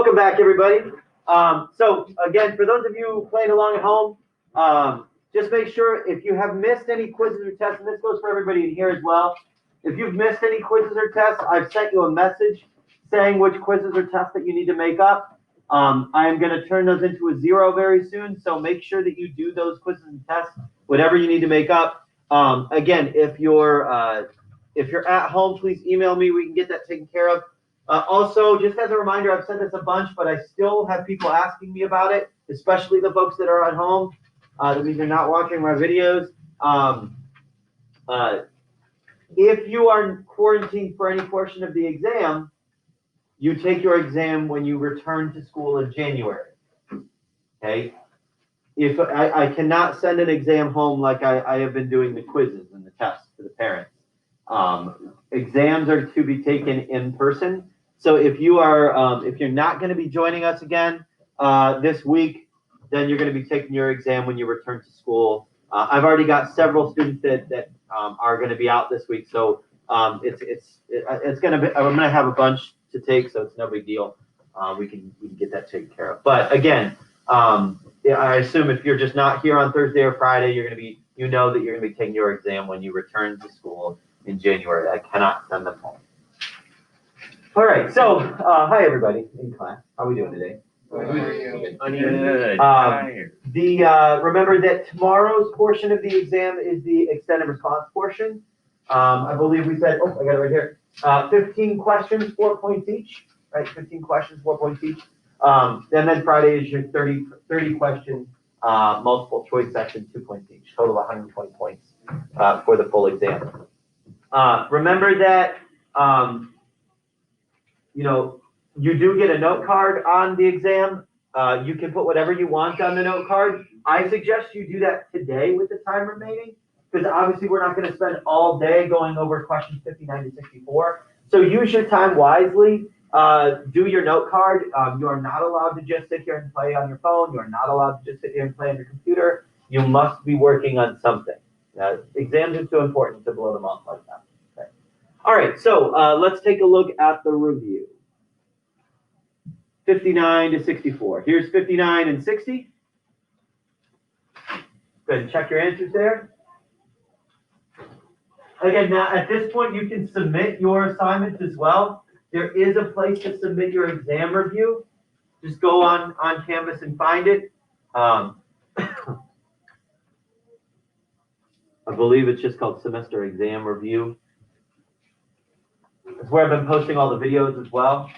Welcome back, everybody. So again, for those of you playing along at home, just make sure if you have missed any quizzes or tests, and this goes for everybody in here as well. If you've missed any quizzes or tests, I've sent you a message saying which quizzes or tests that you need to make up. I am going to turn those into a 0 very soon, so make sure that you do those quizzes and tests, whatever you need to make up. Again, if you're at home, please email me. We can get that taken care of. Also, just as a reminder, I've said this a bunch, but I still have people asking me about it, especially the folks that are at home. That means you're not watching my videos. If you are quarantined for any portion of the exam, you take your exam when you return to school in January. Okay? If I cannot send an exam home like I have been doing the quizzes and the tests to the parents. Exams are to be taken in person. So if you are, if you're not going to be joining us again this week, then you're going to be taking your exam when you return to school. I've already got several students that are going to be out this week, so it's going to be. I'm going to have a bunch to take, so it's no big deal. We can get that taken care of. But again, I assume if you're just not here on Thursday or Friday, you're going to be, you know that you're going to be taking your exam when you return to school in January. I cannot send them home. All right, so hi everybody in class. How are we doing today? Good. Remember that tomorrow's portion of the exam is the extended response portion. I believe we said, oh, I got it right here. 15 questions, 4 points each, right? 15 questions, 4 points each. And then Friday is your 30 question multiple choice section, 2 points each, total of 120 points for the full exam. Remember that, you do get a note card on the exam. You can put whatever you want on the note card. I suggest you do that today with the time remaining, because obviously we're not going to spend all day going over questions 59 to 64. So use your time wisely. Do your note card. You are not allowed to just sit here and play on your phone. You are not allowed to just sit here and play on your computer. You must be working on something. Exams are too important to blow them off like that. Okay. All right, so let's take a look at the review. 59 to 64. Here's 59 and 60. Go ahead and check your answers there. Again, now at this point, you can submit your assignments as well. There is a place to submit your exam review. Just go on Canvas and find it. I believe it's just called Semester Exam Review. That's where I've been posting all the videos as well.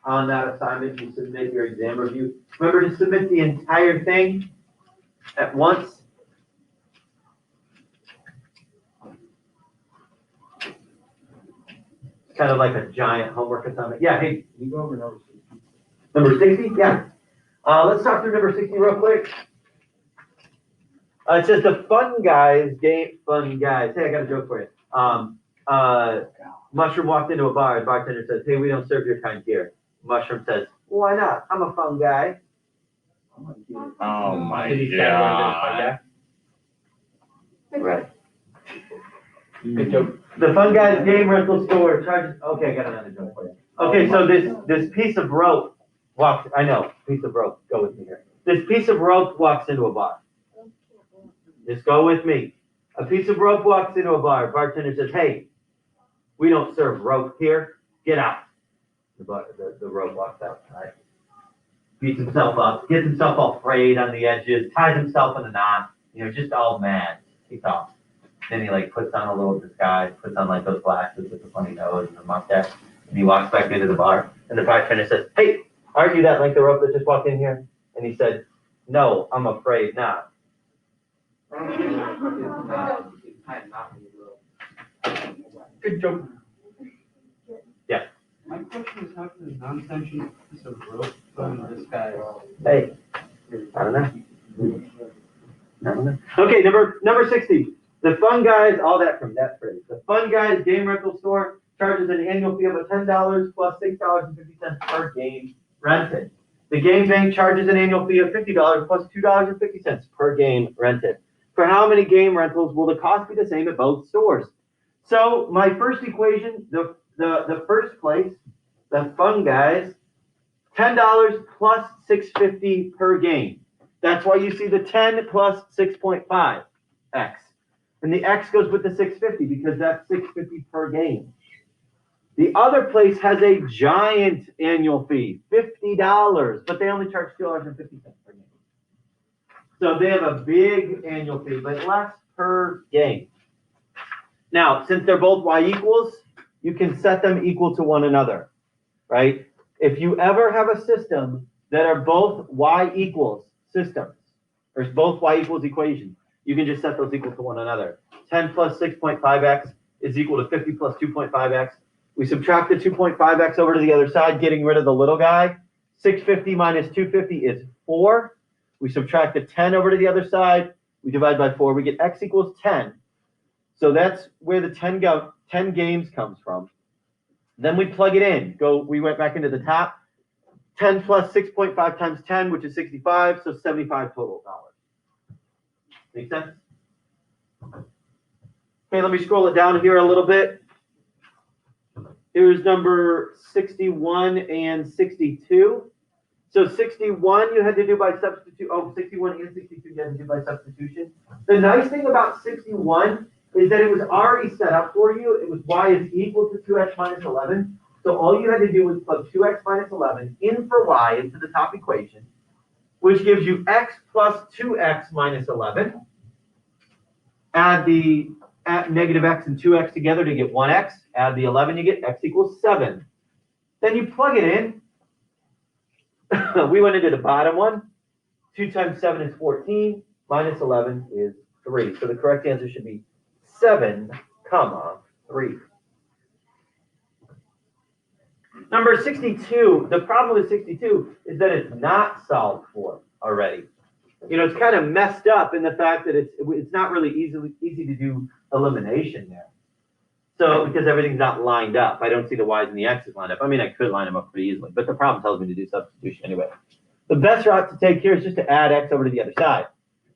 On that assignment, you submit your exam review. Remember to submit the entire thing at once. It's kind of like a giant homework assignment. Yeah, hey, can you go over number 60? Number 60? Yeah. Let's talk through number 60 real quick. It says the fun guys game. Fun guys. Hey, I got a joke for you. Mushroom walked into a bar. The bartender says, "Hey, we don't serve your kind here." Mushroom says, "Why not? I'm a fun guy." Oh my God. Right. Good joke. The fun guys game rental store charges. Okay, I got another joke for you. Okay, so this piece of rope walks. I know, piece of rope. Go with me here. This piece of rope walks into a bar. Just go with me. A piece of rope walks into a bar. Bartender says, "Hey, we don't serve rope here. Get out." The rope walks out, right? Beats himself up, gets himself all frayed on the edges, ties himself in a knot, just all mad. He's off. Then he puts on a little disguise, puts on those glasses with the funny nose and the mustache, and he walks back into the bar. And the bartender says, "Hey, aren't you that the rope that just walked in here?" And he said, "No, I'm afraid not." Good joke. Yeah. My question is, how can a non-sentient piece of rope go in disguise? Hey, I don't know. Okay, number 60. The Fun Guys, all that from that phrase. The Fun Guys game rental store charges an annual fee of $10 plus $6.50 per game rented. The game bank charges an annual fee of $50 plus $2.50 per game rented. For how many game rentals will the cost be the same at both stores? So my first equation, the first place, the Fun Guys $10 plus $6.50 per game. That's why you see the 10 plus 6.5 X. And the X goes with the $6.50 because that's $6.50 per game. The other place has a giant annual fee, $50, but they only charge $2.50 per game. So they have a big annual fee, but less per game. Now, since they're both y equals, you can set them equal to one another, right? If you ever have a system that are both y equals systems, or both y equals equations, you can just set those equal to one another. 10 plus 6.5x is equal to 50 plus 2.5x. We subtract the 2.5x over to the other side, getting rid of the little guy. 650 minus 250 is 4. We subtract the 10 over to the other side. We divide by 4. We get x equals 10. So that's where the 10 games comes from. Then we plug it in. We went back into the top. 10 plus 6.5 times 10, which is 65, so 75 total dollars. Make sense? Okay, let me scroll it down here a little bit. Here's number 61 and 62. So 61 you had to do by substitution. 61 and 62 you had to do by substitution. The nice thing about 61 is that it was already set up for you. It was y is equal to 2x minus 11. So all you had to do was plug 2x minus 11 in for y into the top equation, which gives you x plus 2x minus 11. Add negative x and 2x together to get 1x. Add the 11, you get x equals 7. Then you plug it in. We went into the bottom one. 2 times 7 is 14. Minus 11 is 3. So the correct answer should be 7, 3. Number 62. The problem with 62 is that it's not solved for already. You know, it's kind of messed up in the fact that it's not really easy to do elimination there. So, because everything's not lined up. I don't see the y's and the x's lined up. I mean, I could line them up pretty easily, but the problem tells me to do substitution anyway. The best route to take here is just to add x over to the other side.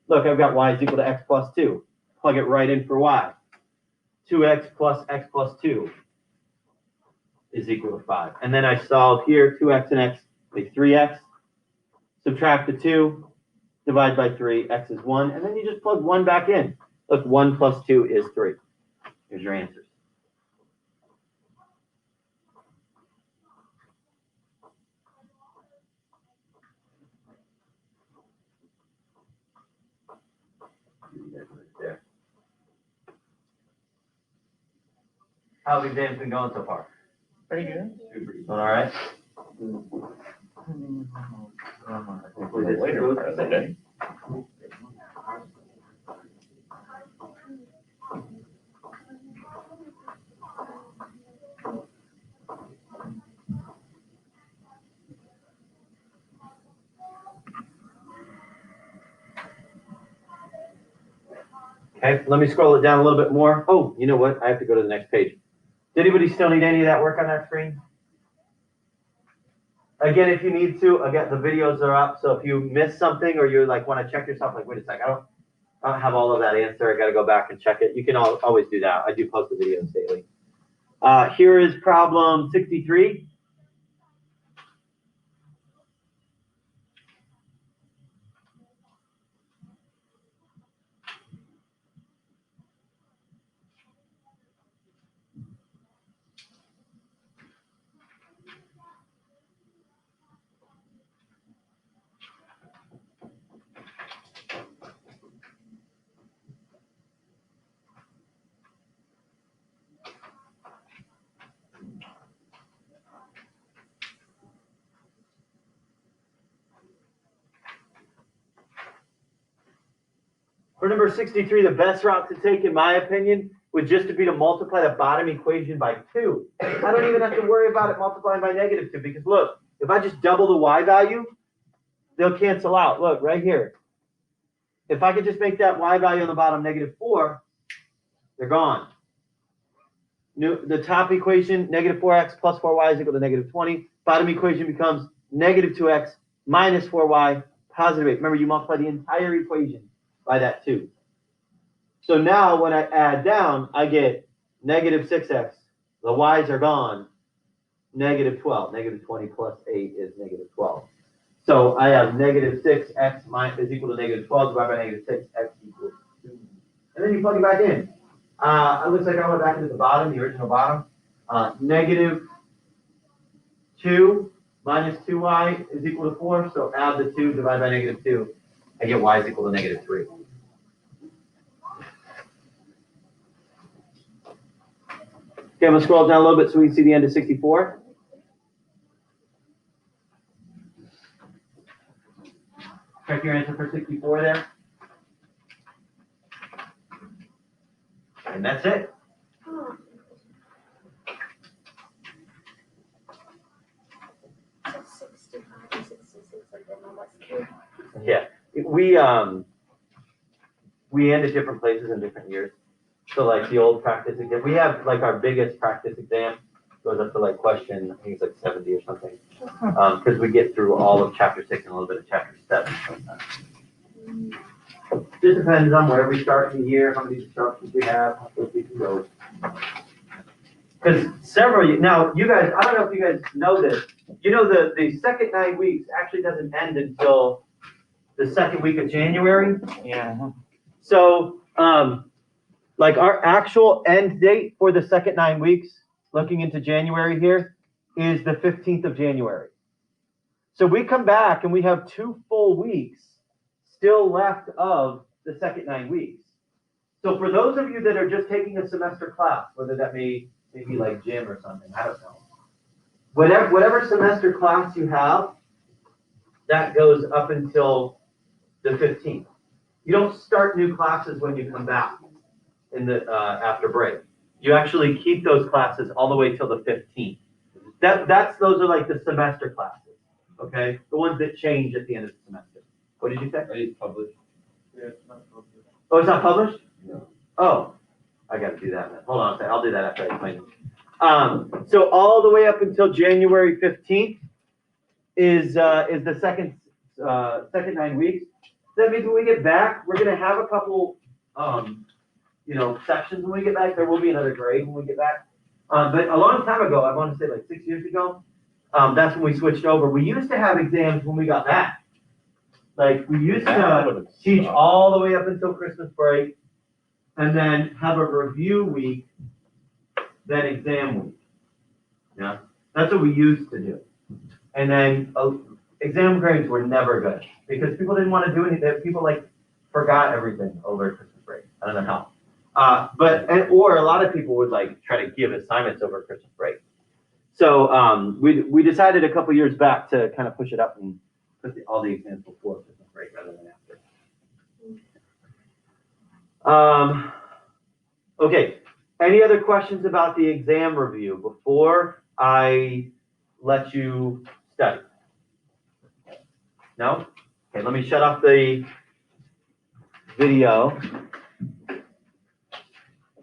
Look, I've got y is equal to x plus 2. Plug it right in for y. 2x plus x plus 2 is equal to 5. And then I solve here, 2x and x make 3x. Subtract the 2. Divide by 3, x is 1, and then you just plug 1 back in. Look, 1 plus 2 is 3. Here's your answers. There. How's the exams been going so far? Pretty good. All right. Later part of the day. Okay, let me scroll it down a little bit more. Oh, you know what? I have to go to the next page. Did anybody still need any of that work on that screen? Again, if you need to, again, the videos are up. So if you miss something or you like want to check yourself, like, wait a sec, I don't have all of that answer. I got to go back and check it. You can always do that. I do post the videos daily. Here is problem 63. For number 63, the best route to take, in my opinion, would just be to multiply the bottom equation by 2. I don't even have to worry about it multiplying by negative 2 because look, if I just double the y value, they'll cancel out. Look, right here. If I could just make that y value on the bottom negative 4, they're gone. The top equation, negative 4x plus 4y is equal to negative 20. Bottom equation becomes negative 2x minus 4y positive 8. Remember, you multiply the entire equation by that 2. So now when I add down, I get negative 6x. The y's are gone. negative 12. Negative 20 plus 8 is negative 12. So I have negative 6x is equal to negative 12 divided by negative 6, x equals 2. And then you plug it back in. It looks like I went back into the bottom, the original bottom. Negative 2 minus 2y is equal to 4. So add the 2 divided by negative 2. I get y is equal to negative 3. Okay, I'm going to scroll down a little bit so we can see the end of 64. Check your answer for 64 there. And that's it. Yeah, we end at different places in different years. So like the old practice exam, we have like our biggest practice exam goes up to like question, I think it's like 70 or something. Because we get through all of chapter 6 and a little bit of chapter 7 sometimes. Just depends on where we start in the year, how many disruptions we have, how quick we can go. Because now you guys, I don't know if you guys know this, you know the second 9 weeks actually doesn't end until the second week of January. Yeah. So, like our actual end date for the second 9 weeks, looking into January here, is the 15th of January. So we come back and we have 2 full weeks still left of the second 9 weeks. So for those of you that are just taking a semester class, whether that may be like gym or something, I don't know. Whatever semester class you have, that goes up until the 15th. You don't start new classes when you come back in the after break. You actually keep those classes all the way till the 15th. Those are like the semester classes, okay? The ones that change at the end of the semester. What did you say? It's published. Yeah, it's not published. Oh, it's not published? No. Oh, I got to do that. Hold on a second. I'll do that after I explain it. So all the way up until January 15th is the second 9 weeks. That means when we get back, we're going to have a couple, sections when we get back. There will be another grade when we get back. But a long time ago, I want to say like 6 years ago, that's when we switched over. We used to have exams when we got back. Like we used to teach all the way up until Christmas break, and then have a review week, then exam week. Yeah, that's what we used to do. And then exam grades were never good because people didn't want to do anything. People like forgot everything over Christmas break. I don't know how. Or a lot of people would like try to give assignments over Christmas break. So we decided a couple years back to kind of push it up and put all the exams before Christmas break rather than after. Okay. Any other questions about the exam review before I let you study? No? Okay, let me shut off the video.